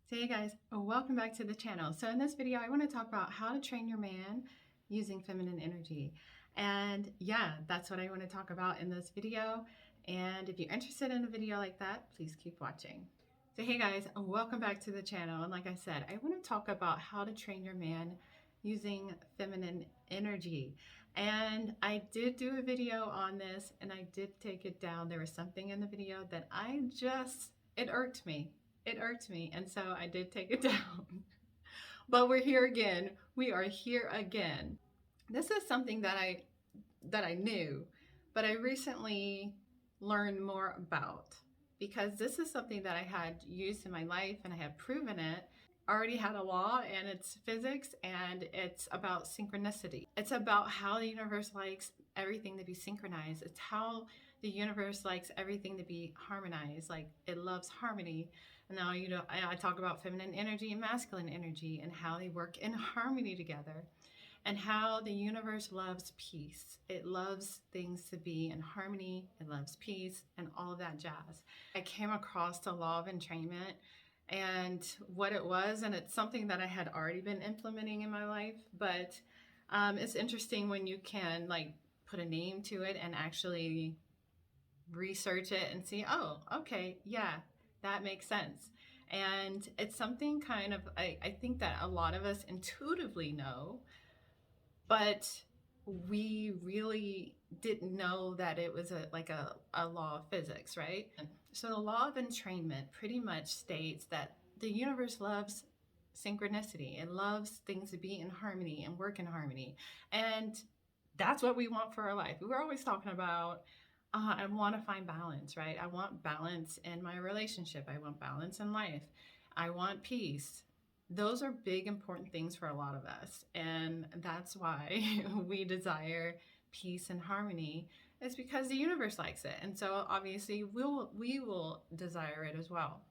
So hey guys, welcome back to the channel. So in this video, I want to talk about how to train your man using feminine energy. And yeah, that's what I want to talk about in this video. And if you're interested in a video like that, please keep watching. So hey guys, welcome back to the channel. And like I said, I want to talk about how to train your man using feminine energy. And I did do a video on this and I did take it down. There was something in the video that it irked me. It irked me, and so I did take it down. But we're here again. We are here again. This is something that I knew, but I recently learned more about because this is something that I had used in my life and I have proven it. I already had a law and it's physics and it's about synchronicity. It's about how the universe likes everything to be synchronized. It's how the universe likes everything to be harmonized. Like it loves harmony. Now, I talk about feminine energy and masculine energy and how they work in harmony together and how the universe loves peace. It loves things to be in harmony. It loves peace and all of that jazz. I came across the law of entrainment and what it was, and it's something that I had already been implementing in my life, but it's interesting when you can like put a name to it and actually research it and see, oh, okay, yeah, that makes sense. And it's something kind of, I think that a lot of us intuitively know, but we really didn't know that it was a law of physics, right? So the law of entrainment pretty much states that the universe loves synchronicity. It loves things to be in harmony and work in harmony. And that's what we want for our life. We were always talking about, I want to find balance, right? I want balance in my relationship. I want balance in life. I want peace. Those are big, important things for a lot of us. And that's why we desire peace and harmony. It's because the universe likes it. And so obviously we will desire it as well.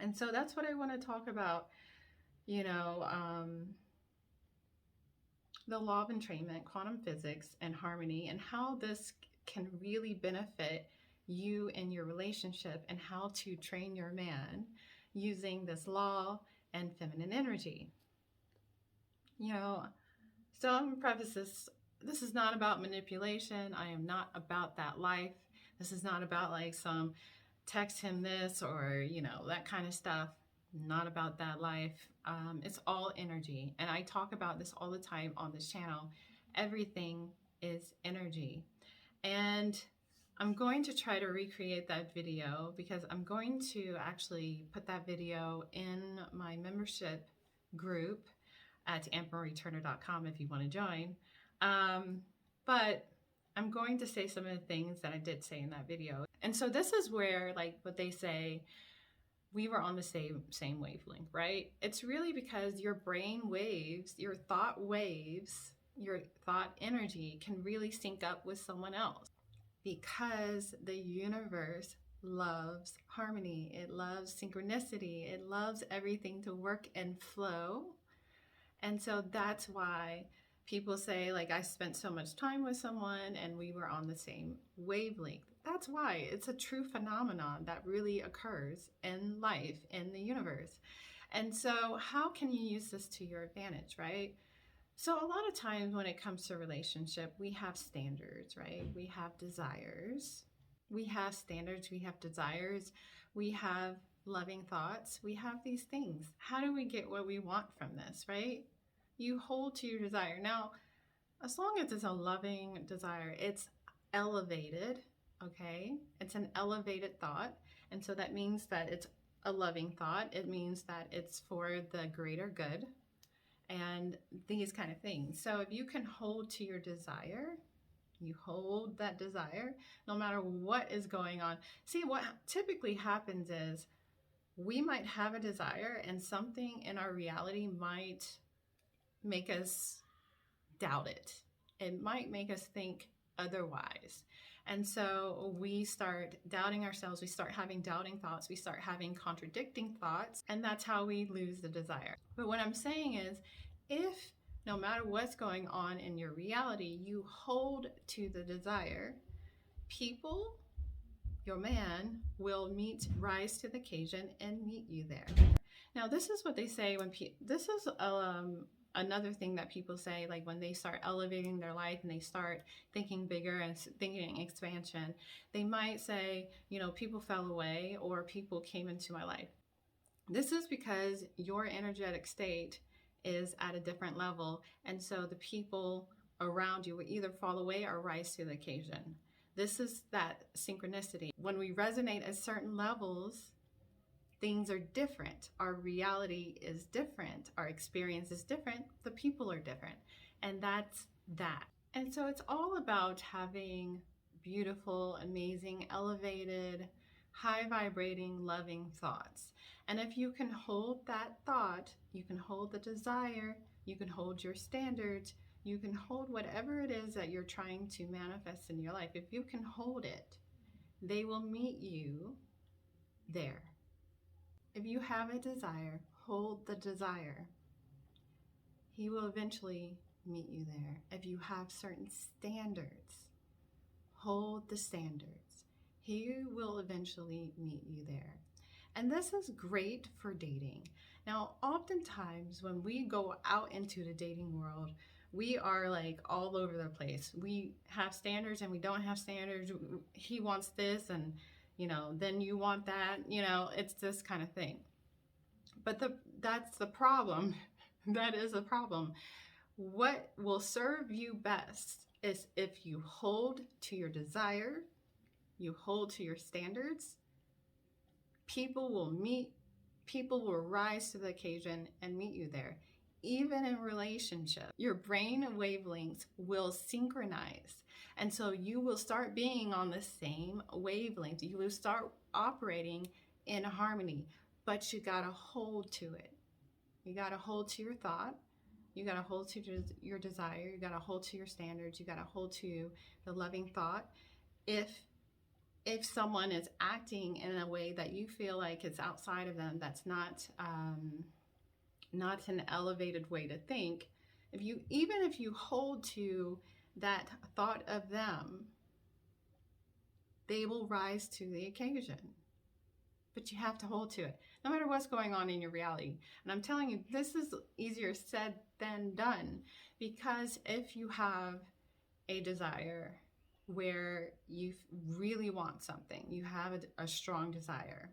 And so that's what I want to talk about, the law of entrainment, quantum physics, and harmony, and how this can really benefit you in your relationship and how to train your man using this law and feminine energy. So I'm gonna preface this is not about manipulation. I am not about that life. This is not about like some text him this or, that kind of stuff. Not about that life. It's all energy. And I talk about this all the time on this channel. Everything is energy. And I'm going to try to recreate that video because I'm going to actually put that video in my membership group at AntMarieTurner.com if you want to join. But I'm going to say some of the things that I did say in that video. And so this is where, like what they say, we were on the same wavelength, right? It's really because your brain waves, your thought energy can really sync up with someone else because the universe loves harmony. It loves synchronicity. It loves everything to work and flow. And so that's why people say, like, I spent so much time with someone and we were on the same wavelength. That's why it's a true phenomenon that really occurs in life, in the universe. And so how can you use this to your advantage, right? So a lot of times when it comes to relationship, we have standards, right? We have desires. We have standards, we have desires, we have loving thoughts, we have these things. How do we get what we want from this, right? You hold to your desire. Now, as long as it's a loving desire, it's elevated, okay? It's an elevated thought. And so that means that it's a loving thought. It means that it's for the greater good and these kind of things. So if you can hold to your desire, you hold that desire no matter what is going on. See, what typically happens is we might have a desire and something in our reality might make us doubt it. It might make us think otherwise. And so we start doubting ourselves. We start having doubting thoughts. We start having contradicting thoughts. And that's how we lose the desire. But what I'm saying is, if no matter what's going on in your reality, you hold to the desire, people, your man, will rise to the occasion and meet you there. Now, this is what they say when this is another thing that people say, like when they start elevating their life and they start thinking bigger and thinking expansion, they might say, you know, people fell away or people came into my life. This is because your energetic state is at a different level, and so the people around you will either fall away or rise to the occasion. This is that synchronicity. When we resonate at certain levels, things are different. Our reality is different. Our experience is different. The people are different. And that's that. And so it's all about having beautiful, amazing, elevated, high vibrating, loving thoughts. And if you can hold that thought, you can hold the desire, you can hold your standards, you can hold whatever it is that you're trying to manifest in your life. If you can hold it, they will meet you there. If you have a desire, hold the desire. He will eventually meet you there. If you have certain standards, hold the standards. He will eventually meet you there. And this is great for dating. Now, oftentimes when we go out into the dating world, we are like all over the place. We have standards and we don't have standards. He wants this and, you know, then you want that. You know, it's this kind of thing. But that's the problem. That is a problem. What will serve you best is if you hold to your desire, you hold to your standards, people will rise to the occasion and meet you there. Even in relationship, your brain wavelengths will synchronize. And so you will start being on the same wavelength. You will start operating in harmony, but you got to hold to it. You got to hold to your thought. You got to hold to your desire. You got to hold to your standards. You got to hold to the loving thought. If someone is acting in a way that you feel like it's outside of them, that's not an elevated way to think, even if you hold to that thought of them, they will rise to the occasion. But you have to hold to it, no matter what's going on in your reality. And I'm telling you, this is easier said than done, because if you have a desire where you really want something, you have a strong desire,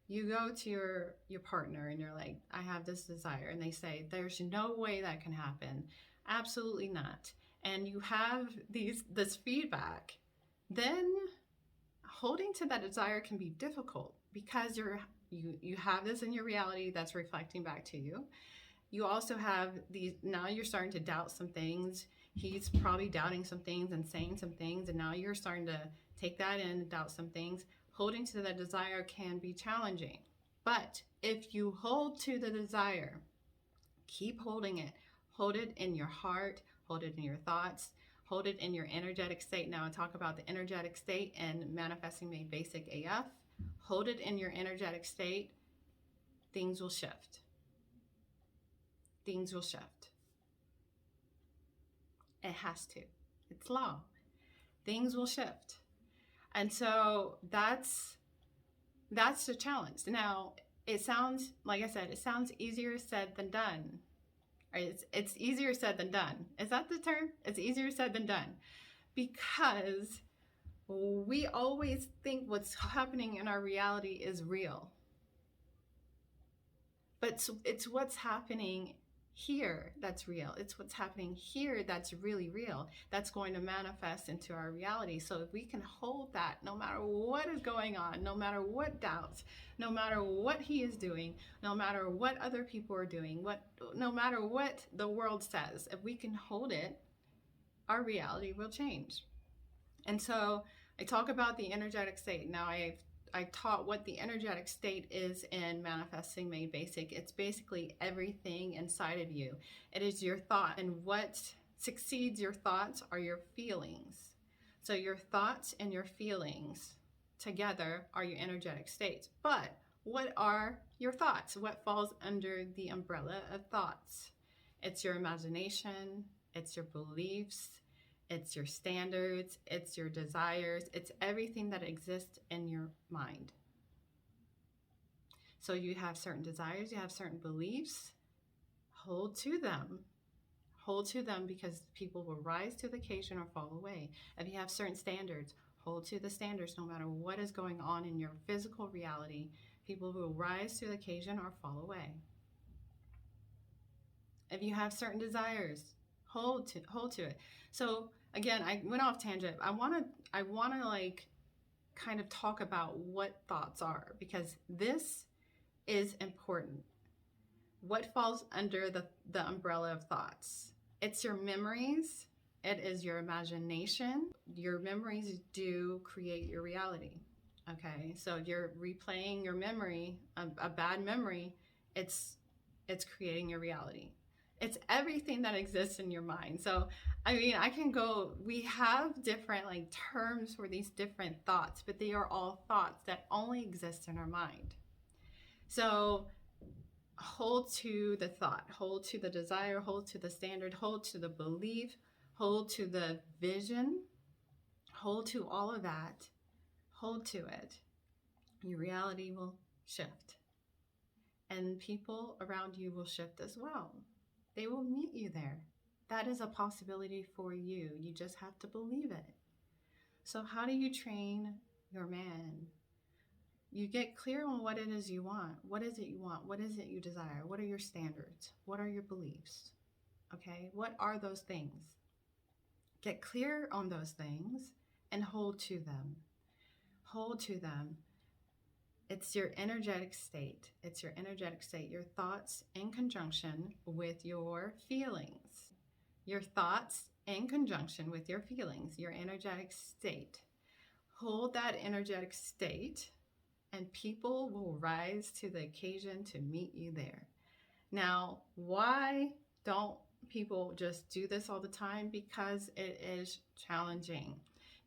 you go to your partner and you're like, I have this desire, and they say, there's no way that can happen. Absolutely not. And you have this feedback, then holding to that desire can be difficult, because you have this in your reality that's reflecting back to you. You also have now you're starting to doubt some things. He's probably doubting some things and saying some things, and now you're starting to take that in and doubt some things. Holding to that desire can be challenging. But if you hold to the desire, keep holding it. Hold it in your heart, hold it in your thoughts, hold it in your energetic state. Now I talk about the energetic state and manifesting made basic AF. Hold it in your energetic state. Things will shift. Things will shift. It has to. It's law. Things will shift. And so that's the challenge. Now, it sounds, like I said, it sounds easier said than done. Right? It's easier said than done. Is that the term? It's easier said than done. Because we always think what's happening in our reality is real. But it's what's happening here that's real. It's what's happening here that's really real. That's going to manifest into our reality. So if we can hold that, no matter what is going on, no matter what doubts, no matter what he is doing, no matter what other people are doing, no matter what the world says, if we can hold it, our reality will change. And so I talk about the energetic state. Now I taught what the energetic state is in Manifesting Made Basic. It's basically everything inside of you. It is your thought, and what succeeds your thoughts are your feelings. So your thoughts and your feelings together are your energetic states. But what are your thoughts? What falls under the umbrella of thoughts? It's your imagination, it's your beliefs, it's your standards, it's your desires, it's everything that exists in your mind. So you have certain desires, you have certain beliefs, hold to them. Hold to them, because people will rise to the occasion or fall away. If you have certain standards, hold to the standards no matter what is going on in your physical reality. People will rise to the occasion or fall away. If you have certain desires, hold to it. So again, I went off tangent. I want to like kind of talk about what thoughts are, because this is important. What falls under the umbrella of thoughts? It's your memories. It is your imagination. Your memories do create your reality. Okay, so if you're replaying your memory, a bad memory, it's creating your reality. It's everything that exists in your mind. So, I mean, we have different like terms for these different thoughts, but they are all thoughts that only exist in our mind. So hold to the thought, hold to the desire, hold to the standard, hold to the belief, hold to the vision, hold to all of that, hold to it. Your reality will shift. And people around you will shift as well. They will meet you there. That is a possibility for you. You just have to believe it. So how do you train your man? You get clear on what it is you want. What is it you want? What is it you desire? What are your standards? What are your beliefs? Okay, what are those things? Get clear on those things and hold to them. Hold to them. It's your energetic state. It's your energetic state. Your thoughts in conjunction with your feelings. Your thoughts in conjunction with your feelings, your energetic state. Hold that energetic state, and people will rise to the occasion to meet you there. Now, why don't people just do this all the time? Because it is challenging.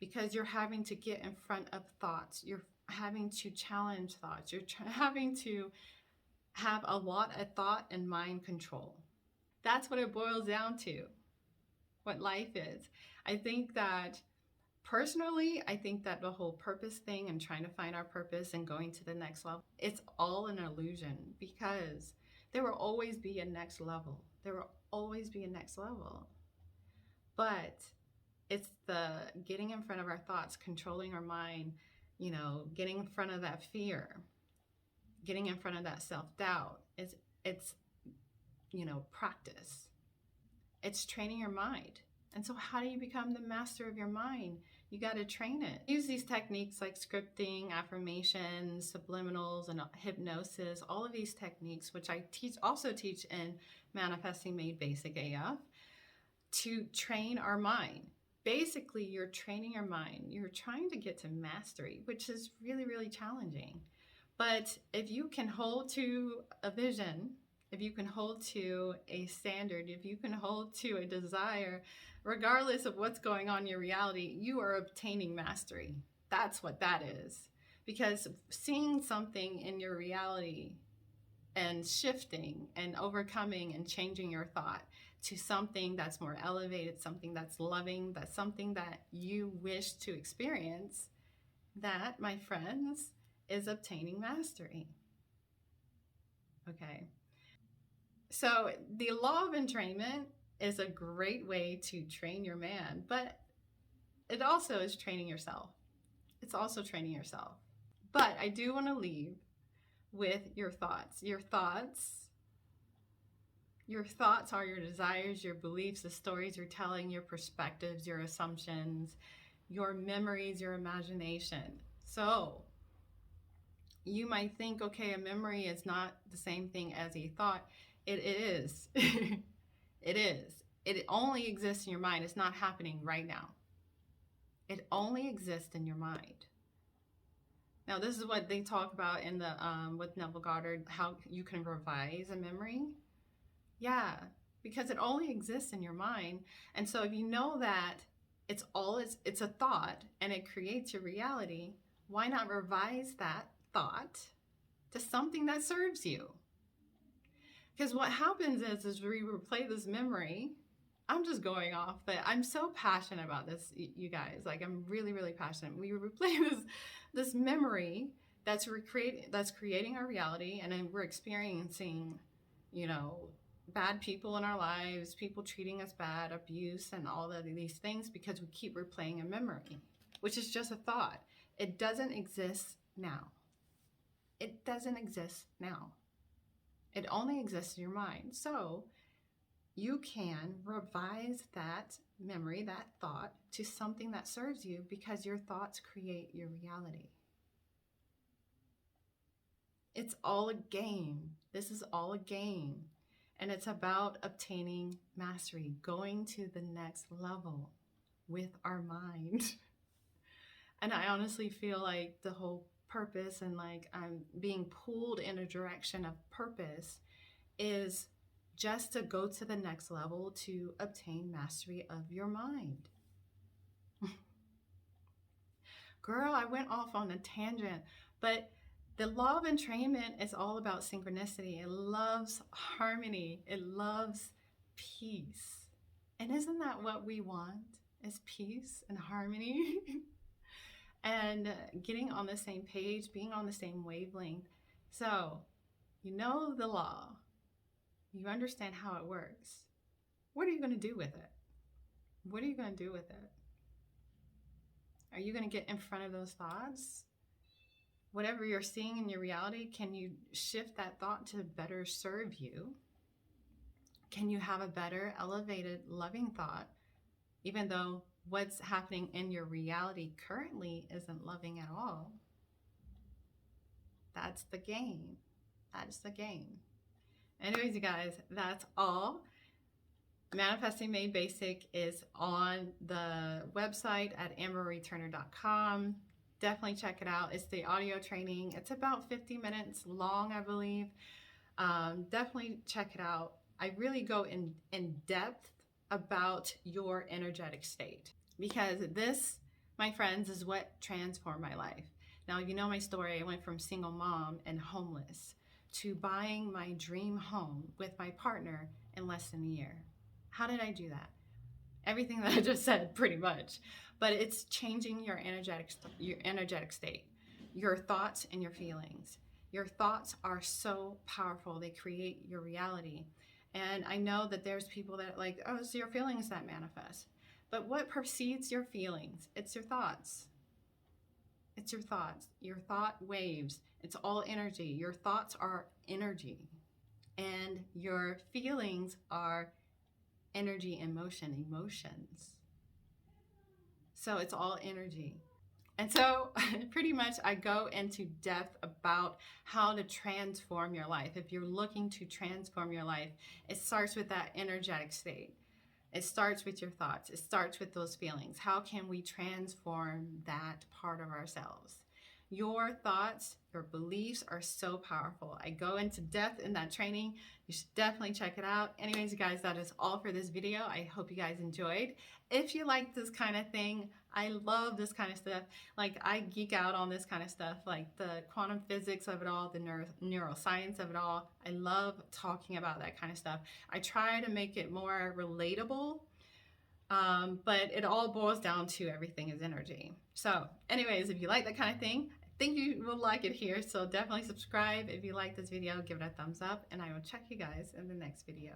Because you're having to get in front of thoughts. You're having to challenge thoughts. You're having to have a lot of thought and mind control. That's what it boils down to, what life is. I think that personally, I think that the whole purpose thing and trying to find our purpose and going to the next level, it's all an illusion, because there will always be a next level. There will always be a next level. But it's the getting in front of our thoughts, controlling our mind, getting in front of that fear, getting in front of that self-doubt. It's practice. It's training your mind. And so how do you become the master of your mind? You got to train it. Use these techniques like scripting, affirmations, subliminals, and hypnosis, all of these techniques, which I also teach in Manifesting Made Basic AF, to train our mind. Basically, you're training your mind. You're trying to get to mastery, which is really, really challenging. But if you can hold to a vision, if you can hold to a standard, if you can hold to a desire, regardless of what's going on in your reality, you are obtaining mastery. That's what that is. Because seeing something in your reality and shifting and overcoming and changing your thought to something that's more elevated, something that's loving, that's something that you wish to experience, that, my friends, is obtaining mastery. Okay. So the law of entrainment is a great way to train your man, but it also is training yourself. It's also training yourself. But I do want to leave with your thoughts. Your thoughts are your desires, your beliefs, the stories you're telling, your perspectives, your assumptions, your memories, your imagination. So you might think, okay, a memory is not the same thing as a thought. It is. It is. It only exists in your mind. It's not happening right now. It only exists in your mind. Now, this is what they talk about in the with Neville Goddard, how you can revise a memory. Yeah, because it only exists in your mind. And so if you know that it's a thought and it creates your reality, why not revise that thought to something that serves you? Because what happens is we replay this memory. I'm just going off, but I'm so passionate about this, you guys. Like, I'm really, really passionate. We replay this memory that's creating our reality, and then we're experiencing, you know, bad people in our lives, people treating us bad, abuse, and all of these things because we keep replaying a memory, which is just a thought. It doesn't exist now. It doesn't exist now. It only exists in your mind. So you can revise that memory, that thought, to something that serves you, because your thoughts create your reality. It's all a game. This is all a game. And it's about obtaining mastery, going to the next level with our mind. And I honestly feel like the whole purpose, and like I'm being pulled in a direction of purpose, is just to go to the next level to obtain mastery of your mind. Girl, I went off on a tangent, but the law of entrainment is all about synchronicity. It loves harmony. It loves peace. And isn't that what we want? Is peace and harmony? And getting on the same page, being on the same wavelength. So, you know the law. You understand how it works. What are you going to do with it? What are you going to do with it? Are you going to get in front of those thoughts? Whatever you're seeing in your reality, can you shift that thought to better serve you? Can you have a better, elevated, loving thought, even though what's happening in your reality currently isn't loving at all? That's the game. That's the game. Anyways, you guys, that's all. Manifesting Made Basic is on the website at amberreturner.com. Definitely check it out. It's the audio training. It's about 50 minutes long, I believe. Definitely check it out. I really go in depth about your energetic state, because this, my friends, is what transformed my life. Now, you know my story. I went from single mom and homeless to buying my dream home with my partner in less than a year. How did I do that? Everything that I just said, pretty much. But it's changing your energetic state, your thoughts and your feelings. Your thoughts are so powerful. They create your reality. And I know that there's people that like, oh, it's your feelings that manifest. But what precedes your feelings? It's your thoughts. It's your thoughts, your thought waves. It's all energy. Your thoughts are energy. And your feelings are energy and motion, emotions. So it's all energy. And so pretty much I go into depth about how to transform your life. If you're looking to transform your life, it starts with that energetic state. It starts with your thoughts. It starts with those feelings. How can we transform that part of ourselves? Your thoughts, your beliefs are so powerful. I go into depth in that training. You should definitely check it out. Anyways, you guys, that is all for this video. I hope you guys enjoyed. If you like this kind of thing, I love this kind of stuff. Like, I geek out on this kind of stuff, like the quantum physics of it all, the neuroscience of it all. I love talking about that kind of stuff. I try to make it more relatable, but it all boils down to everything is energy. So anyways, if you like that kind of thing, I think you will like it here. So definitely subscribe. If you like this video, give it a thumbs up, and I will check you guys in the next video.